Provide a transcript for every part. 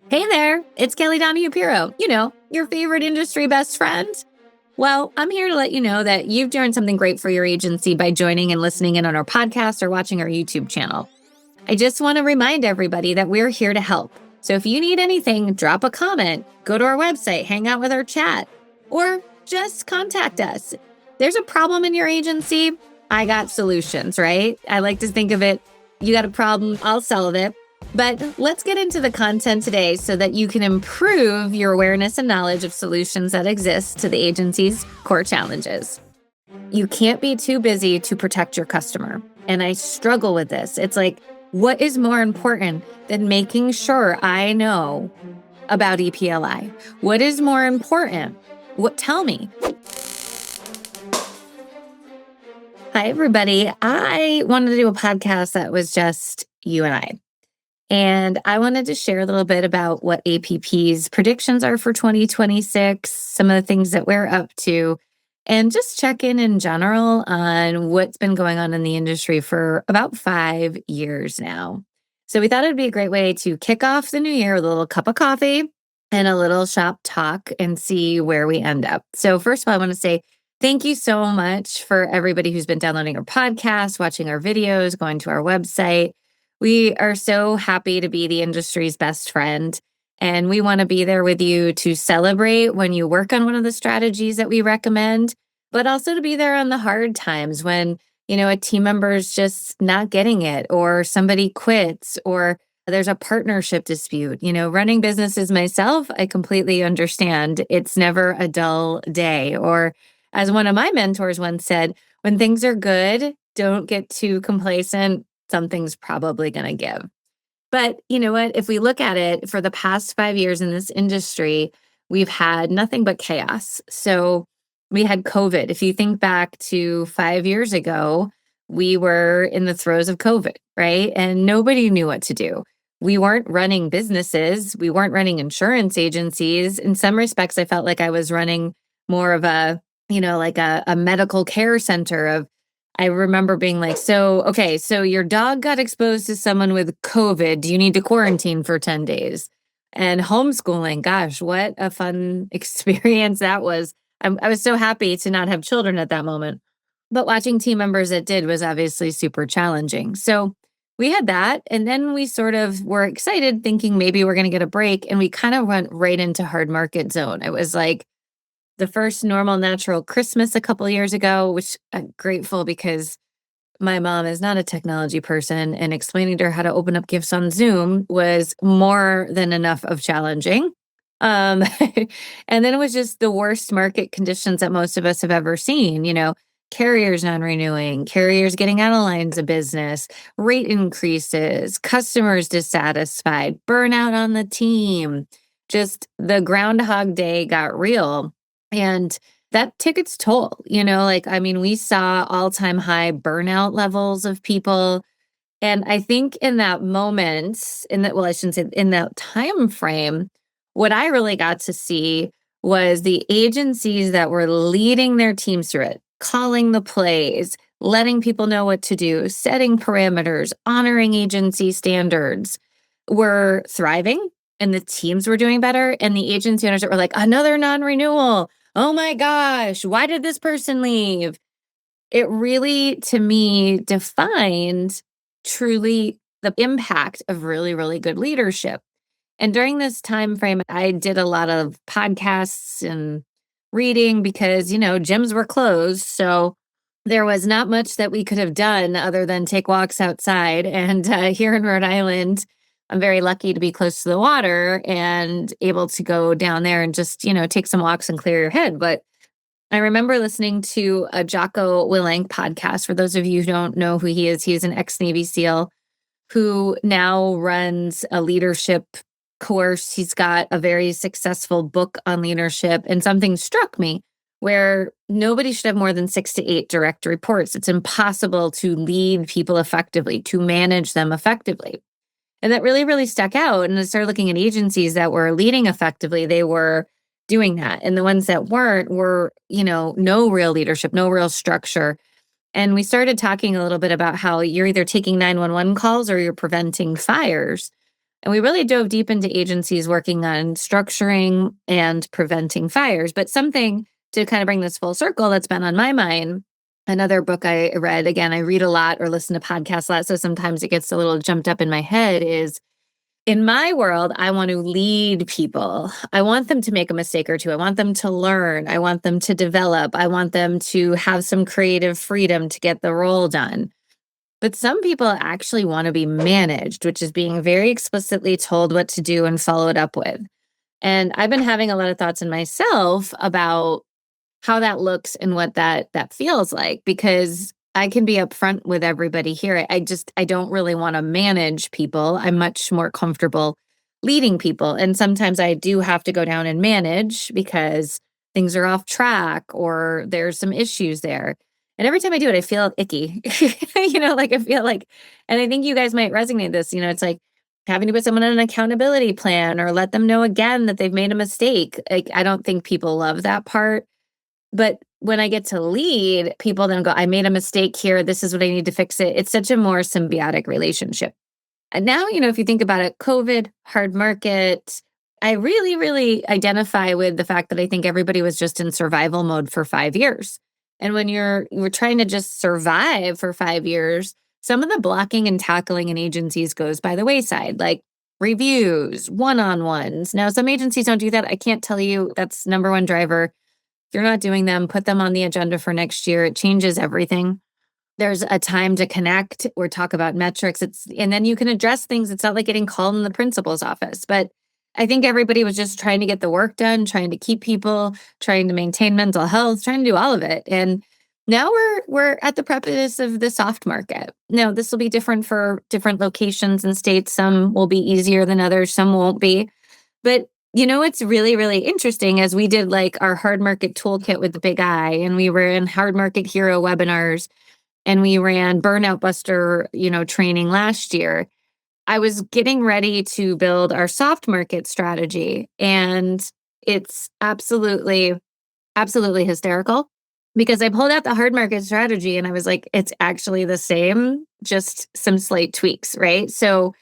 Hey there, it's Kelly Donupiro, your favorite industry best friend. Well, I'm here to let you know that you've done something great for your agency by joining and listening in on our podcast or watching our YouTube channel. I just want to remind everybody that we're here to help. So if you need anything, drop a comment, go to our website, hang out with our chat, or just contact us. There's a problem in your agency, I got solutions, right? I like to think of it, you got a problem, I'll solve it. But let's get into the content today so that you can improve your awareness and knowledge of solutions that exist to the agency's core challenges. You can't be too busy to protect your customer. And I struggle with this. It's like, what is more important than making sure I know about EPLI? What is more important? Tell me. Hi, everybody. I wanted to do a podcast that was just you and I. And I wanted to share a little bit about what APP's predictions are for 2026, some of the things that we're up to, and just check in general on what's been going on in the industry for about 5 years now. So we thought it'd be a great way to kick off the new year with a little cup of coffee and a little shop talk and see where we end up. So first of all, I want to say thank you so much for everybody who's been downloading our podcast, watching our videos, going to our website. We are so happy to be the industry's best friend, and we want to be there with you to celebrate when you work on one of the strategies that we recommend, but also to be there on the hard times when, a team member's just not getting it, or somebody quits, or there's a partnership dispute. Running businesses myself, I completely understand. It's never a dull day. Or as one of my mentors once said, when things are good, don't get too complacent. Something's probably going to give. But you know what? If we look at it for the past 5 years in this industry, we've had nothing but chaos. So we had COVID. If you think back to 5 years ago, we were in the throes of COVID, right? And nobody knew what to do. We weren't running businesses. We weren't running insurance agencies. In some respects, I felt like I was running more of a, like a medical care center. I remember being like, so your dog got exposed to someone with COVID. Do you need to quarantine for 10 days? And homeschooling, gosh, what a fun experience that was. I was so happy to not have children at that moment. But watching team members that did was obviously super challenging. So we had that. And then we sort of were excited thinking maybe we're going to get a break. And we kind of went right into hard market zone. It was like the first normal natural Christmas a couple years ago, which I'm grateful because my mom is not a technology person, and explaining to her how to open up gifts on Zoom was more than enough of challenging. Um, and then it was just the worst market conditions that most of us have ever seen, carriers non-renewing, carriers getting out of lines of business, rate increases, customers dissatisfied, burnout on the team. Just the Groundhog Day got real. And that took its toll, we saw all-time high burnout levels of people. And I think in that moment, I shouldn't say in that time frame, what I really got to see was the agencies that were leading their teams through it, calling the plays, letting people know what to do, setting parameters, honoring agency standards, were thriving, and the teams were doing better. And the agency owners were like, another non-renewal. Oh my gosh, why did this person leave? It really, to me, defined truly the impact of really, really good leadership. And during this time frame, I did a lot of podcasts and reading because, gyms were closed. So there was not much that we could have done other than take walks outside. And here in Rhode Island, I'm very lucky to be close to the water and able to go down there and just, take some walks and clear your head. But I remember listening to a Jocko Willink podcast. For those of you who don't know who he is an ex-Navy SEAL who now runs a leadership course. He's got a very successful book on leadership. And something struck me where nobody should have more than 6 to 8 direct reports. It's impossible to lead people effectively, to manage them effectively. And that really, really stuck out. And I started looking at agencies that were leading effectively. They were doing that. And the ones that weren't were, no real leadership, no real structure. And we started talking a little bit about how you're either taking 911 calls or you're preventing fires. And we really dove deep into agencies working on structuring and preventing fires. But something to kind of bring this full circle that's been on my mind, another book I read, again, I read a lot or listen to podcasts a lot, so sometimes it gets a little jumped up in my head, is in my world, I want to lead people. I want them to make a mistake or two. I want them to learn. I want them to develop. I want them to have some creative freedom to get the role done. But some people actually want to be managed, which is being very explicitly told what to do and followed up with. And I've been having a lot of thoughts in myself about how that looks and what that feels like, because I can be upfront with everybody here. I don't really want to manage people. I'm much more comfortable leading people. And sometimes I do have to go down and manage because things are off track or there's some issues there. And every time I do it, I feel icky. Like I feel like, and I think you guys might resonate this, it's like having to put someone on an accountability plan or let them know again that they've made a mistake. Like, I don't think people love that part. But when I get to lead, people then go, I made a mistake here. This is what I need to fix it. It's such a more symbiotic relationship. And now, if you think about it, COVID, hard market, I really, really identify with the fact that I think everybody was just in survival mode for 5 years. And when you're trying to just survive for 5 years, some of the blocking and tackling in agencies goes by the wayside, like reviews, one-on-ones. Now, some agencies don't do that. I can't tell you that's number one driver. If you're not doing them, put them on the agenda for next year. It changes everything. There's a time to connect or talk about metrics. And then you can address things. It's not like getting called in the principal's office. But I think everybody was just trying to get the work done, trying to keep people, trying to maintain mental health, trying to do all of it. And now we're at the precipice of the soft market. Now, this will be different for different locations and states. Some will be easier than others, some won't be. But it's really, really interesting as we did like our hard market toolkit with the big I, and we were in hard market hero webinars, and we ran burnout buster, training last year. I was getting ready to build our soft market strategy, and it's absolutely, absolutely hysterical because I pulled out the hard market strategy and I was like, it's actually the same, just some slight tweaks, right? So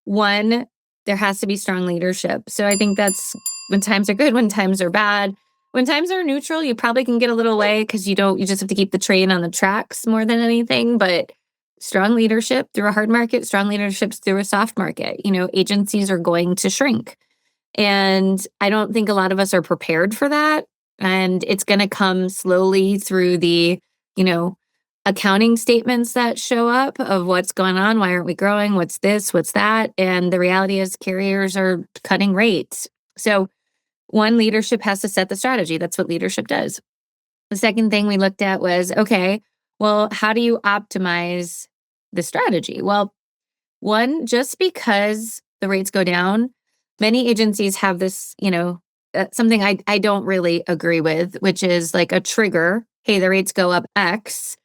one, there has to be strong leadership. So I think that's when times are good, when times are bad. When times are neutral, you probably can get a little away because you just have to keep the train on the tracks more than anything. But strong leadership through a hard market, strong leadership through a soft market. Agencies are going to shrink. And I don't think a lot of us are prepared for that. And it's going to come slowly through the, accounting statements that show up of what's going on. Why aren't we growing? What's this? What's that? And the reality is carriers are cutting rates. So one, leadership has to set the strategy. That's what leadership does. The second thing we looked at was, okay, well, how do you optimize the strategy? Well, one, just because the rates go down, many agencies have this, something I don't really agree with, which is like a trigger. Hey, the rates go up X.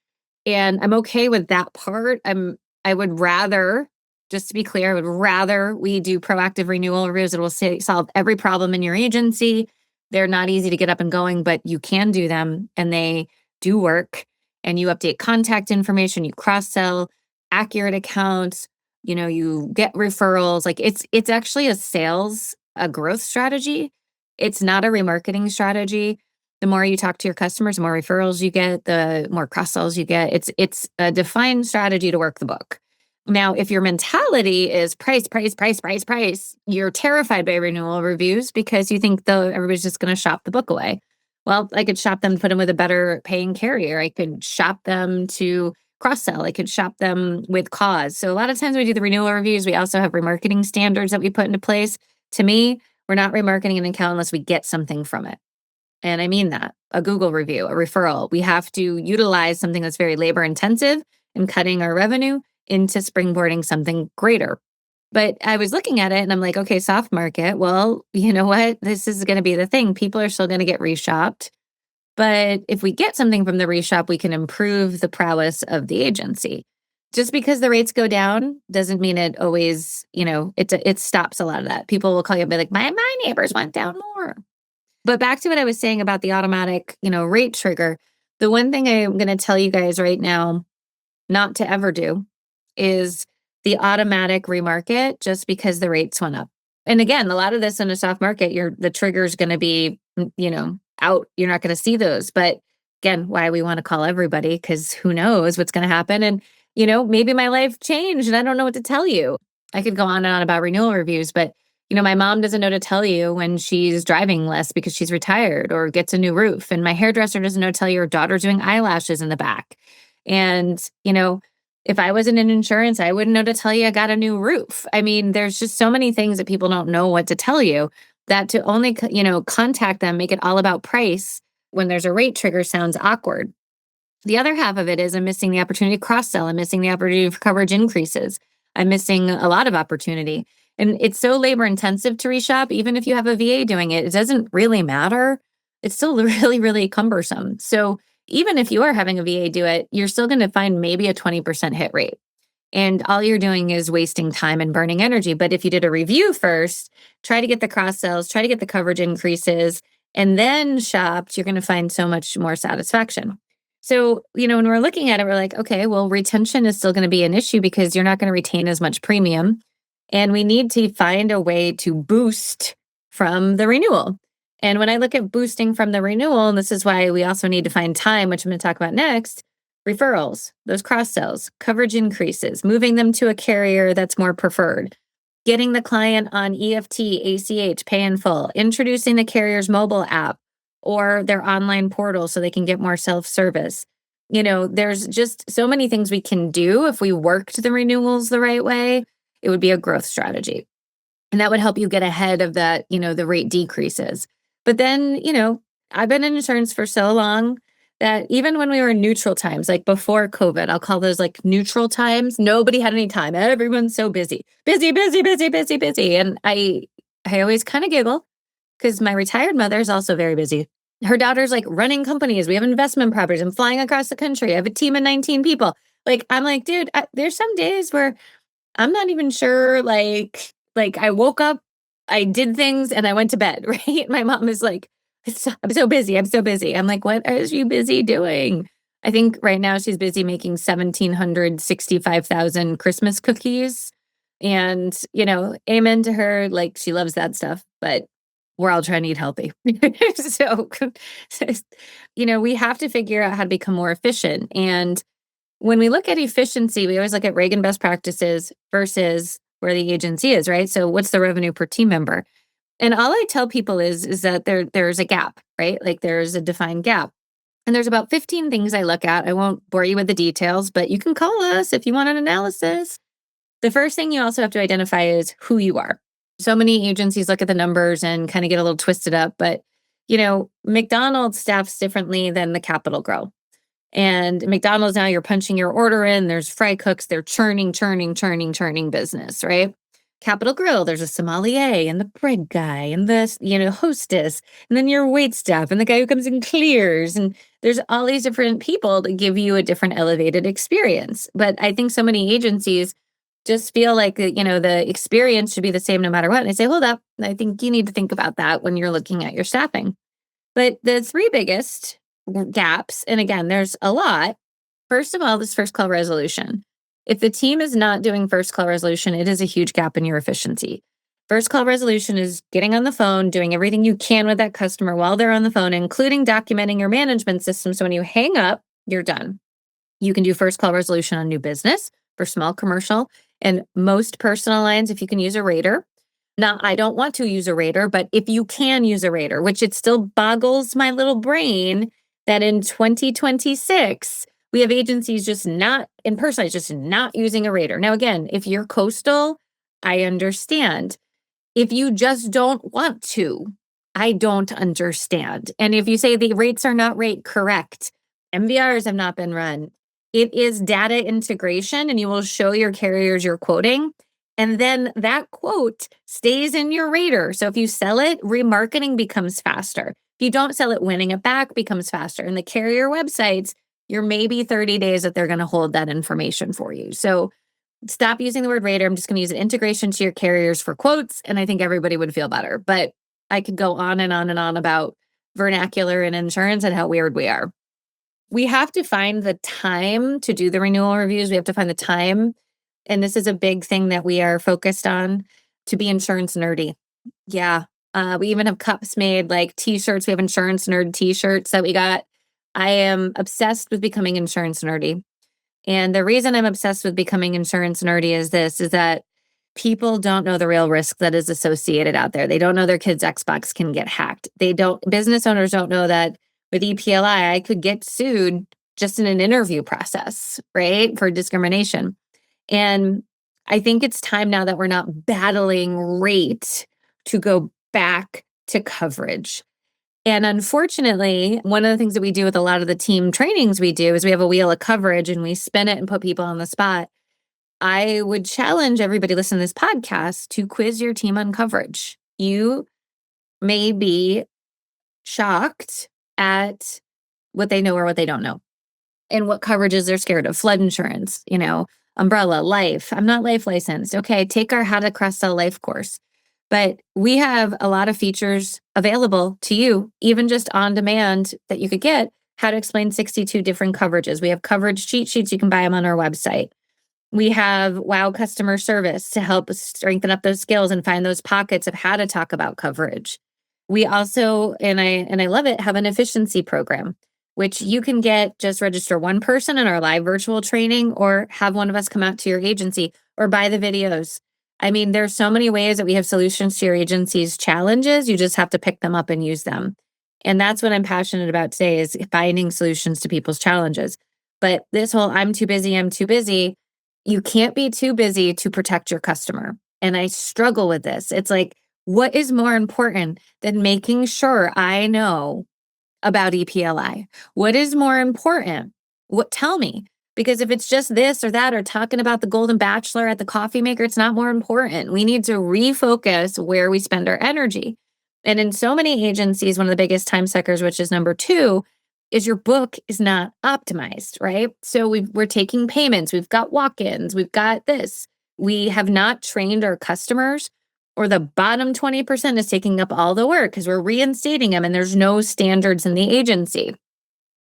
And I'm okay with that part. I would rather, just to be clear, I would rather we do proactive renewal reviews that will solve every problem in your agency. They're not easy to get up and going, but you can do them and they do work. And you update contact information, you cross-sell accurate accounts, you get referrals. Like it's actually a growth strategy. It's not a remarketing strategy. The more you talk to your customers, the more referrals you get, the more cross-sells you get. It's a defined strategy to work the book. Now, if your mentality is price, price, price, price, price, you're terrified by renewal reviews because you think everybody's just going to shop the book away. Well, I could shop them, put them with a better paying carrier. I could shop them to cross-sell. I could shop them with cause. So a lot of times we do the renewal reviews. We also have remarketing standards that we put into place. To me, we're not remarketing an account unless we get something from it. And I mean that, a Google review, a referral. We have to utilize something that's very labor intensive and cutting our revenue into springboarding something greater. But I was looking at it and I'm like, okay, soft market. Well, you know what? This is going to be the thing. People are still going to get reshopped. But if we get something from the reshop, we can improve the prowess of the agency. Just because the rates go down doesn't mean it always, it stops a lot of that. People will call you and be like, my neighbors went down more. But back to what I was saying about the automatic, rate trigger, the one thing I'm going to tell you guys right now not to ever do is the automatic remarket just because the rates went up. And again, a lot of this in a soft market, the trigger is going to be, out. You're not going to see those. But again, why we want to call everybody, because who knows what's going to happen. And, maybe my life changed and I don't know what to tell you. I could go on and on about renewal reviews, but, my mom doesn't know to tell you when she's driving less because she's retired or gets a new roof. And my hairdresser doesn't know to tell you her daughter's doing eyelashes in the back. And, if I wasn't in insurance, I wouldn't know to tell you I got a new roof. I mean, there's just so many things that people don't know what to tell you, that to only, contact them, make it all about price when there's a rate trigger sounds awkward. The other half of it is I'm missing the opportunity to cross sell. I'm missing the opportunity for coverage increases. I'm missing a lot of opportunity. And it's so labor intensive to reshop. Even if you have a VA doing it, it doesn't really matter. It's still really, really cumbersome. So even if you are having a VA do it, you're still going to find maybe a 20% hit rate. And all you're doing is wasting time and burning energy. But if you did a review first, try to get the cross sells, try to get the coverage increases, and then shopped, you're going to find so much more satisfaction. So, when we're looking at it, we're like, okay, well, retention is still going to be an issue because you're not going to retain as much premium. And we need to find a way to boost from the renewal. And when I look at boosting from the renewal, and this is why we also need to find time, which I'm going to talk about next, referrals, those cross sells, coverage increases, moving them to a carrier that's more preferred, getting the client on EFT, ACH, pay in full, introducing the carrier's mobile app or their online portal so they can get more self-service. There's just so many things we can do if we worked the renewals the right way. It would be a growth strategy. And that would help you get ahead of that, the rate decreases. But then, I've been in insurance for so long that even when we were in neutral times, like before COVID, I'll call those like neutral times, nobody had any time. Everyone's so busy, busy, busy, busy, busy, busy. And I always kind of giggle because my retired mother is also very busy. Her daughter's like running companies. We have investment properties. I'm flying across the country. I have a team of 19 people. Like, I'm like, dude, there's some days where I'm not even sure, like I woke up, I did things, and I went to bed, right? My mom is like, I'm so busy. I'm so busy. I'm like, what is you busy doing? I think right now she's busy making 1,765,000 Christmas cookies. And, amen to her. Like, she loves that stuff, but we're all trying to eat healthy. so, we have to figure out how to become more efficient. And when we look at efficiency, we always look at Reagan best practices versus where the agency is, right? So what's the revenue per team member? And all I tell people is that there's a gap, right? Like there's a defined gap. And there's about 15 things I look at. I won't bore you with the details, but you can call us if you want an analysis. The first thing you also have to identify is who you are. So many agencies look at the numbers and kind of get a little twisted up, but McDonald's staffs differently than the Capital Grille. And McDonald's, now you're punching your order in, there's fry cooks, they're churning business, right? Capital Grille, there's a sommelier and the bread guy and the, hostess, and then your wait staff and the guy who comes and clears. And there's all these different people that give you a different elevated experience. But I think so many agencies just feel like, the experience should be the same no matter what. And I say, hold up, I think you need to think about that when you're looking at your staffing. But the three biggest gaps, and again, there's a lot. First of all, this first call resolution. If the team is not doing first call resolution, it is a huge gap in your efficiency. First call resolution is getting on the phone, doing everything you can with that customer while they're on the phone, including documenting your management system. So when you hang up, you're done. You can do first call resolution on new business for small commercial and most personal lines if you can use a rater. Now, I don't want to use a rater, but if you can use a rater, which it still boggles my little brain that in 2026, we have agencies just not, in personalized, just not using a rater. Now, again, if you're coastal, I understand. If you just don't want to, I don't understand. And if you say the rates are not rate correct, MVRs have not been run, it is data integration, and you will show your carriers your quoting. And then that quote stays in your rater. So if you sell it, remarketing becomes faster. If you don't sell it, winning it back becomes faster. And the carrier websites, you're maybe 30 days that they're going to hold that information for you. So stop using the word rater. I'm just going to use an integration to your carriers for quotes. And I think everybody would feel better. But I could go on and on and on about vernacular and insurance and how weird we are. We have to find the time to do the renewal reviews. We have to find the time And this is a big thing that we are focused on, to be insurance nerdy. Yeah. We even have cups made, like t-shirts. We have insurance nerd t-shirts that we got. I am obsessed with becoming insurance nerdy. And the reason I'm obsessed with becoming insurance nerdy is that people don't know the real risk that is associated out there. They don't know their kid's Xbox can get hacked. Business owners don't know that with EPLI, I could get sued just in an interview process, right? For discrimination. And I think it's time now that we're not battling rate to go back to coverage. And unfortunately, one of the things that we do with a lot of the team trainings we do is we have a wheel of coverage and we spin it and put people on the spot. I would challenge everybody listening to this podcast to quiz your team on coverage. You may be shocked at what they know or what they don't know and what coverages they're scared of. Flood insurance, umbrella, life. I'm not life licensed. Okay, take our How to Cross-Sell Life course. But we have a lot of features available to you, even just on demand, that you could get. How to explain 62 different coverages. We have coverage cheat sheets. You can buy them on our website. We have WOW customer service to help strengthen up those skills and find those pockets of how to talk about coverage. We also, and I love it, have an efficiency program, which you can just register one person in our live virtual training, or have one of us come out to your agency, or buy the videos. I mean, there's so many ways that we have solutions to your agency's challenges. You just have to pick them up and use them. And that's what I'm passionate about today, is finding solutions to people's challenges. But this whole I'm too busy, you can't be too busy to protect your customer. And I struggle with this. It's like, what is more important than making sure I know about EPLI? What is more important? Tell me. Because if it's just this or that, or talking about the Golden Bachelor at the coffee maker, it's not more important. We need to refocus where we spend our energy. And in so many agencies, one of the biggest time suckers, which is number 2, is your book is not optimized, right? So we're taking payments, we've got walk-ins, we've got this. We have not trained our customers, or the bottom 20% is taking up all the work because we're reinstating them and there's no standards in the agency.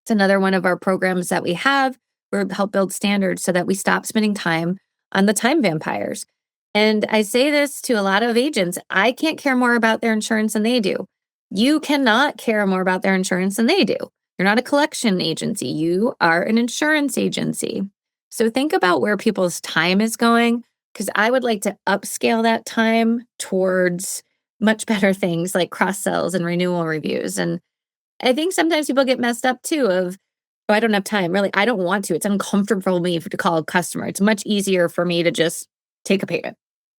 It's another one of our programs that we have. We help build standards so that we stop spending time on the time vampires. And I say this to a lot of agents, I can't care more about their insurance than they do. You cannot care more about their insurance than they do. You're not a collection agency. You are an insurance agency. So think about where people's time is going, because I would like to upscale that time towards much better things like cross-sells and renewal reviews. And I think sometimes people get messed up too of, oh, I don't have time. Really, I don't want to. It's uncomfortable for me to call a customer. It's much easier for me to just take a payment.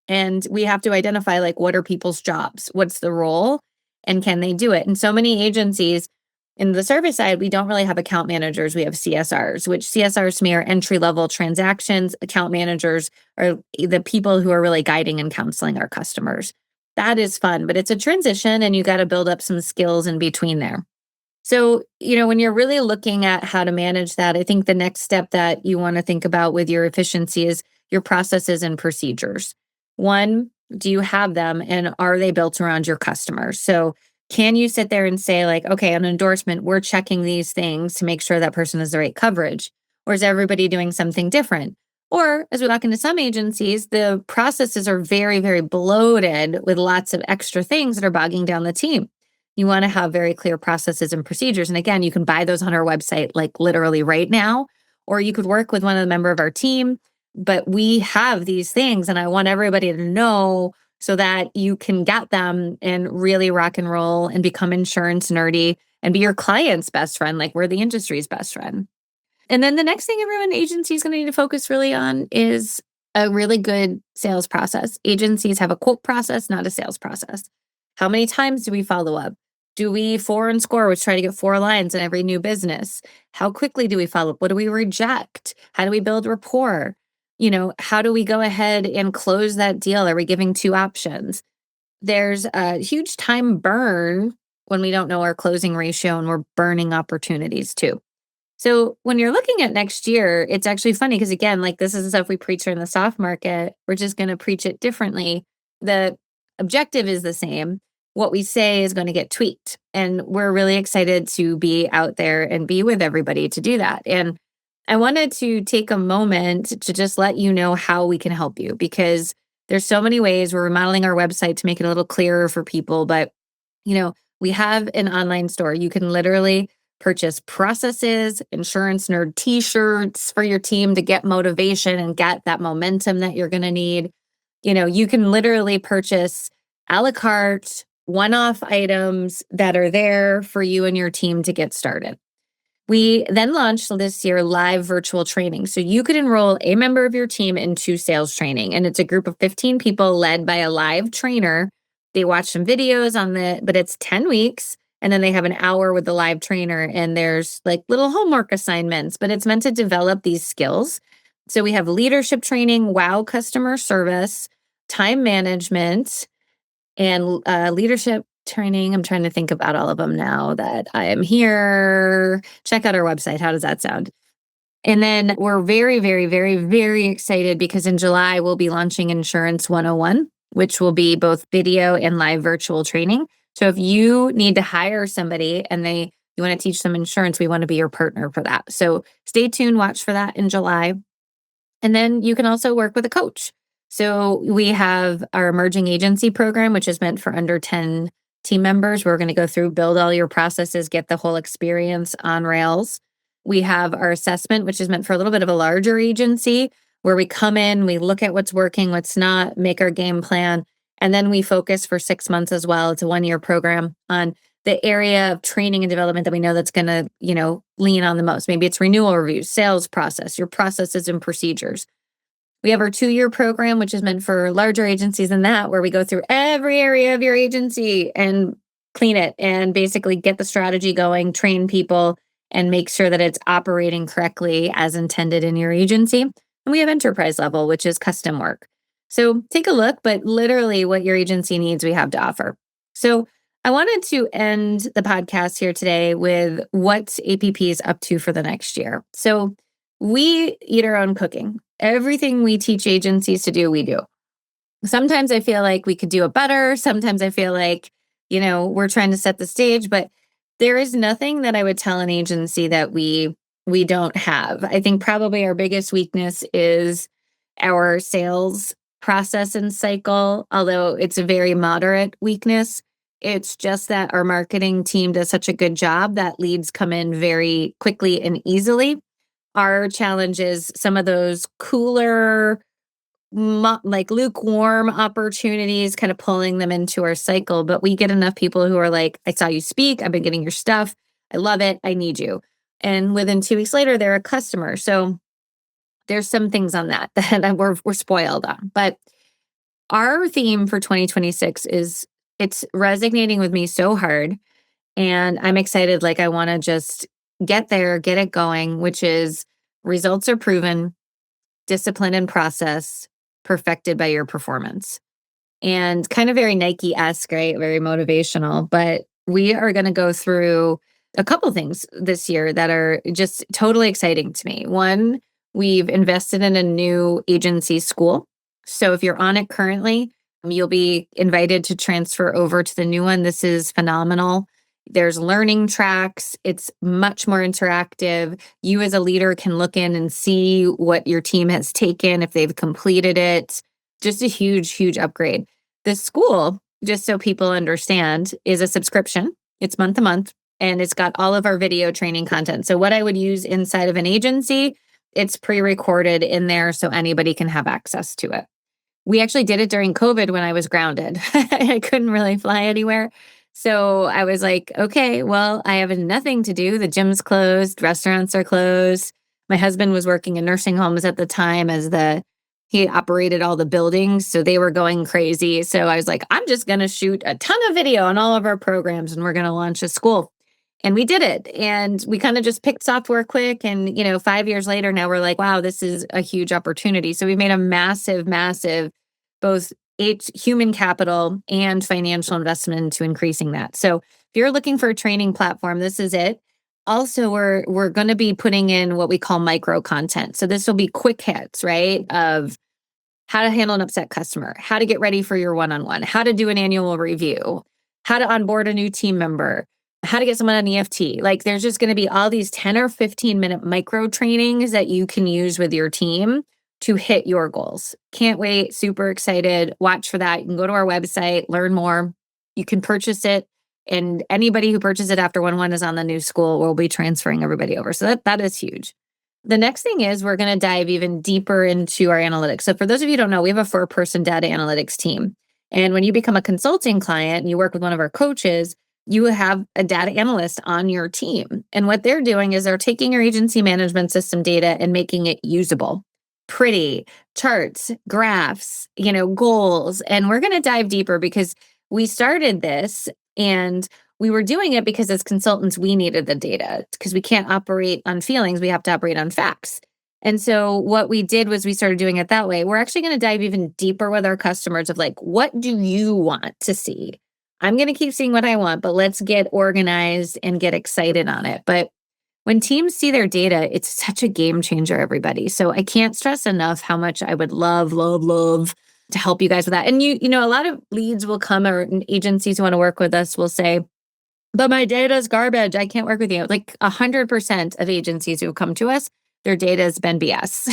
And we have to identify, like, what are people's jobs? What's the role? And can they do it? And so many agencies, in the service side, we don't really have account managers. We have CSRs, which CSRs to me are entry-level transactions. Account managers are the people who are really guiding and counseling our customers. That is fun, but it's a transition and you got to build up some skills in between there. So, when you're really looking at how to manage that, I think the next step that you want to think about with your efficiency is your processes and procedures. One, do you have them, and are they built around your customers? So can you sit there and say, like, okay, an endorsement, we're checking these things to make sure that person has the right coverage? Or is everybody doing something different? Or as we walk into some agencies, the processes are very, very bloated with lots of extra things that are bogging down the team. You want to have very clear processes and procedures. And again, you can buy those on our website, like literally right now, or you could work with one of the member of our team. But we have these things, and I want everybody to know so that you can get them and really rock and roll and become insurance nerdy and be your client's best friend, like we're the industry's best friend. And then the next thing everyone agency is going to need to focus really on is a really good sales process. Agencies have a quote process, not a sales process. How many times do we follow up? Do we 4 and score, which try to get 4 lines in every new business? How quickly do we follow up? What do we reject? How do we build rapport? How do we go ahead and close that deal? Are we giving 2 options? There's a huge time burn when we don't know our closing ratio and we're burning opportunities too. So when you're looking at next year, it's actually funny because, again, like, this is the stuff we preach in the soft market. We're just going to preach it differently. The objective is the same. What we say is going to get tweaked. And we're really excited to be out there and be with everybody to do that. And I wanted to take a moment to just let you know how we can help you because there's so many ways. We're remodeling our website to make it a little clearer for people, but we have an online store. You can literally purchase processes, insurance nerd t-shirts for your team to get motivation and get that momentum that you're going to need. You can literally purchase a la carte one-off items that are there for you and your team to get started. We then launched this year live virtual training. So you could enroll a member of your team into sales training. And it's a group of 15 people led by a live trainer. They watch some videos but it's 10 weeks. And then they have an hour with the live trainer. And there's like little homework assignments, but it's meant to develop these skills. So we have leadership training, wow customer service, time management, and leadership training. I'm trying to think about all of them now that I am here. Check out our website. How does that sound? And then we're very, very, very, very excited because in July we'll be launching Insurance 101, which will be both video and live virtual training. So if you need to hire somebody and you want to teach them insurance, we want to be your partner for that. So stay tuned, watch for that in July. And then you can also work with a coach. So we have our emerging agency program, which is meant for under 10 team members. We're going to go through, build all your processes, get the whole experience on rails. We have our assessment, which is meant for a little bit of a larger agency, where we come in, we look at what's working, what's not, make our game plan, and then we focus for 6 months as well. It's a 1-year program on the area of training and development that we know that's going to, lean on the most. Maybe it's renewal reviews, sales process, your processes and procedures. We have our 2-year program, which is meant for larger agencies than that, where we go through every area of your agency and clean it and basically get the strategy going, train people, and make sure that it's operating correctly as intended in your agency. And we have enterprise level, which is custom work. So take a look, but literally what your agency needs, we have to offer. So I wanted to end the podcast here today with what APP is up to for the next year. So we eat our own cooking. Everything we teach agencies to do, we do. Sometimes I feel like we could do it better. Sometimes I feel like, we're trying to set the stage, but there is nothing that I would tell an agency that we don't have. I think probably our biggest weakness is our sales process and cycle, although it's a very moderate weakness. It's just that our marketing team does such a good job that leads come in very quickly and easily. Our challenge is some of those cooler, like lukewarm opportunities, kind of pulling them into our cycle. But we get enough people who are like, I saw you speak. I've been getting your stuff. I love it. I need you. And within 2 weeks later, they're a customer. So there's some things on that we're spoiled on. But our theme for 2026 it's resonating with me so hard. And I'm excited. Like I want to just get there, get it going, which is results are proven, discipline and process perfected by your performance. And kind of very Nike-esque, right? Very motivational. But we are going to go through a couple things this year that are just totally exciting to me. One, we've invested in a new agency school. So if you're on it currently, you'll be invited to transfer over to the new one. This is phenomenal. There's learning tracks. It's much more interactive. You as a leader can look in and see what your team has taken, if they've completed it. Just a huge, huge upgrade. The school, just so people understand, is a subscription. It's month to month, and it's got all of our video training content. So what I would use inside of an agency, it's pre-recorded in there so anybody can have access to it. We actually did it during COVID when I was grounded. I couldn't really fly anywhere. So I was like, okay, well, I have nothing to do. The gym's closed, restaurants are closed. My husband was working in nursing homes at the time he operated all the buildings. So they were going crazy. So I was like, I'm just going to shoot a ton of video on all of our programs and we're going to launch a school. And we did it. And we kind of just picked software quick. And, 5 years later, now we're like, wow, this is a huge opportunity. So we've made a massive, massive, both human capital and financial investment into increasing that. So if you're looking for a training platform, this is it. Also, we're going to be putting in what we call micro content. So this will be quick hits, right? Of how to handle an upset customer, how to get ready for your one-on-one, how to do an annual review, how to onboard a new team member, how to get someone on EFT. Like there's just going to be all these 10 or 15-minute micro trainings that you can use with your team to hit your goals. Can't wait. Super excited. Watch for that. You can go to our website, learn more. You can purchase it. And anybody who purchases it after 1/1 is on the new school, we'll be transferring everybody over. So that is huge. The next thing is we're going to dive even deeper into our analytics. So for those of you who don't know, we have a 4-person data analytics team. And when you become a consulting client and you work with one of our coaches, you have a data analyst on your team. And what they're doing is they're taking your agency management system data and making it usable, pretty, charts, graphs, goals. And we're going to dive deeper because we started this and we were doing it because as consultants, we needed the data because we can't operate on feelings. We have to operate on facts. And so what we did was we started doing it that way. We're actually going to dive even deeper with our customers of like, what do you want to see? I'm going to keep seeing what I want, but let's get organized and get excited on it. But when teams see their data, it's such a game changer, everybody. So I can't stress enough how much I would love to help you guys with that. And a lot of leads will come, or agencies who want to work with us will say, but my data is garbage. I can't work with you. Like 100% of agencies who come to us, their data has been BS.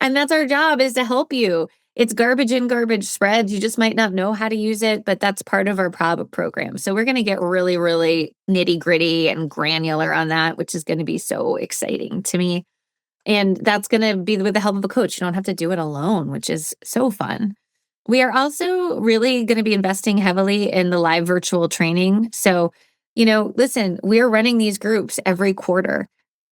and that's our job, is to help you. It's garbage in, garbage spreads. You just might not know how to use it, but that's part of our program. So we're going to get really, really nitty gritty and granular on that, which is going to be so exciting to me. And that's going to be with the help of a coach. You don't have to do it alone, which is so fun. We are also really going to be investing heavily in the live virtual training. So, listen, we're running these groups every quarter.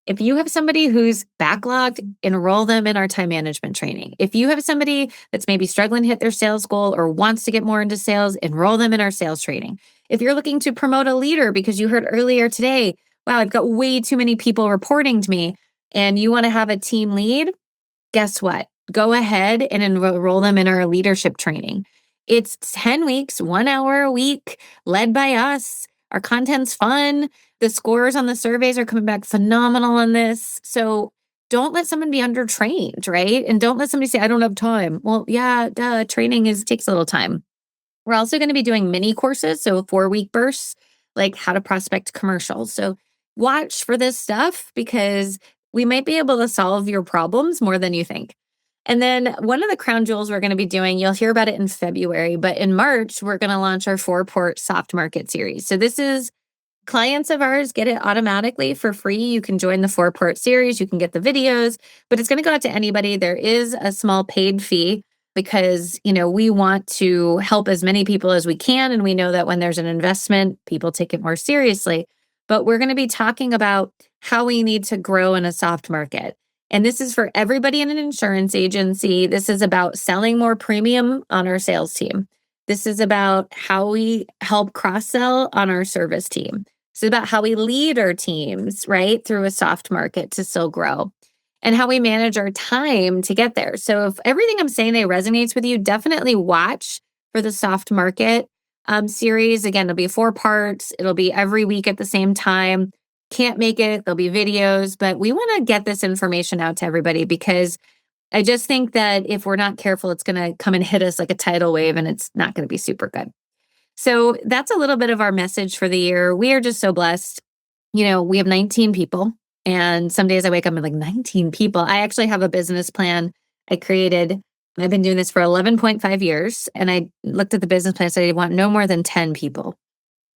If you have somebody who's backlogged, enroll them in our time management training. If you have somebody that's maybe struggling to hit their sales goal or wants to get more into sales, enroll them in our sales training. If you're looking to promote a leader because you heard earlier today, wow, I've got way too many people reporting to me, and you want to have a team lead, guess what? Go ahead and enroll them in our leadership training. It's 10 weeks, 1 hour a week, led by us. Our content's fun. The scores on the surveys are coming back phenomenal on this. So don't let someone be undertrained, right? And don't let somebody say, I don't have time. Well, yeah, training takes a little time. We're also going to be doing mini courses, so 4-week bursts, like how to prospect commercials. So watch for this stuff because we might be able to solve your problems more than you think. And then one of the crown jewels we're going to be doing, you'll hear about it in February, but in March, we're going to launch our 4-port soft market series. So this is clients of ours get it automatically for free. You can join the 4-port series. You can get the videos, but it's going to go out to anybody. There is a small paid fee because, we want to help as many people as we can. And we know that when there's an investment, people take it more seriously. But we're going to be talking about how we need to grow in a soft market. And this is for everybody in an insurance agency. This is about selling more premium on our sales team. This is about how we help cross-sell on our service team. This is about how we lead our teams, right, through a soft market to still grow, and how we manage our time to get there. So if everything I'm saying resonates with you, definitely watch for the soft market series. Again, it'll be 4 parts. It'll be every week at the same time. Can't make it, there'll be videos, but we want to get this information out to everybody because I just think that if we're not careful, it's going to come and hit us like a tidal wave and it's not going to be super good. So that's a little bit of our message for the year. We are just so blessed. We have 19 people, and some days I wake up and I'm like, 19 people. I actually have a business plan I created. I've been doing this for 11.5 years, and I looked at the business plan and said I want no more than 10 people.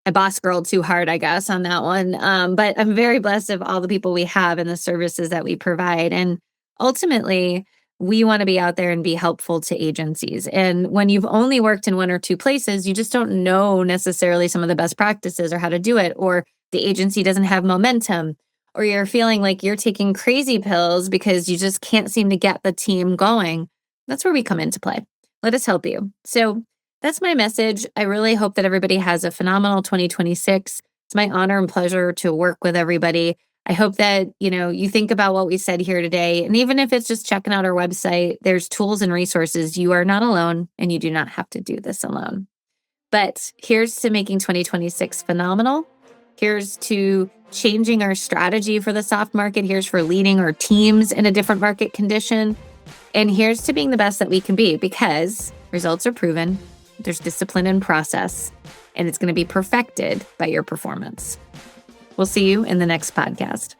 I boss girled too hard, I guess, on that one. But I'm very blessed of all the people we have and the services that we provide. And ultimately, we want to be out there and be helpful to agencies. And when you've only worked in 1 or 2 places, you just don't know necessarily some of the best practices or how to do it, or the agency doesn't have momentum, or you're feeling like you're taking crazy pills because you just can't seem to get the team going. That's where we come into play. Let us help you. So that's my message. I really hope that everybody has a phenomenal 2026. It's my honor and pleasure to work with everybody. I hope that, you think about what we said here today. And even if it's just checking out our website, there's tools and resources. You are not alone, and you do not have to do this alone. But here's to making 2026 phenomenal. Here's to changing our strategy for the soft market. Here's for leading our teams in a different market condition. And here's to being the best that we can be, because results are proven. There's discipline and process. and it's going to be perfected by your performance. We'll see you in the next podcast.